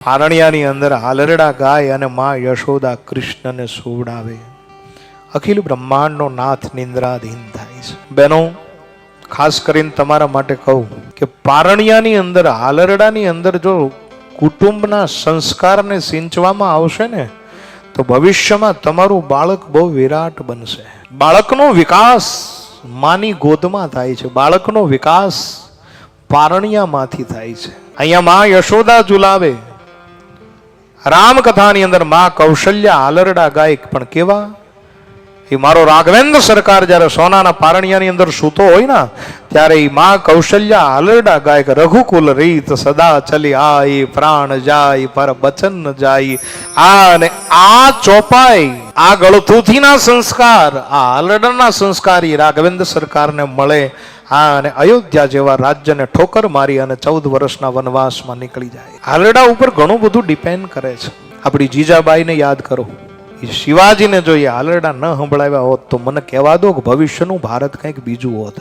પારણિયાની અંદર હાલરડા ગાય અને માં યશોદા કૃષ્ણને સુવડાવે. અખિલ બ્રહ્માંડનો નાથ નિંદ્રાધીન થાય છે. બહેનો, ખાસ કરીને તમારા માટે કહું કે પારણિયાની અંદર હાલરડાની અંદર જો કુટુંબના સંસ્કારને સિંચવામાં આવશે ને તો ભવિષ્યમાં તમારું બાળક બહુ વિરાટ બનશે. બાળકનો વિકાસ માની ગોદમાં થાય છે. બાળકનો વિકાસ પારણિયામાંથી થાય છે. અહીંયા માં યશોદા ઝુલાવે. રામકથાની અંદર માં કૌશલ્યા હાલરડા ગાય, પણ કેવા એ મારો રાઘવેન્દ્ર સરકાર જ્યારે સોનાના પારણિયાની અંદર સૂતો હોય ને ત્યારે એ માં કૌશલ્યા હાલરડા ગાય. રઘુકુલ રીત સદા ચલી આઈ, પ્રાણ જાય પર બચન જાય. અને આ ચોપાઈ, આ ગળથુથીના સંસ્કાર, આ હાલરડાના સંસ્કાર એ રાઘવેન્દ્ર સરકારને મળે. અને અયોધ્યા જેવા રાજ્યને ઠોકર મારી અને 14 વર્ષના વનવાસમાં નીકળી જાય. હાલરડા ઉપર ઘણું બધું ડિપેન્ડ કરે છે. આપણી જીજાબાઈને યાદ કરો. શિવાજીને જો એ હાલરડા ન સંભળાવ્યા હોત તો મને કહેવા દો કે ભવિષ્યનું ભારત કંઈક બીજું હોત.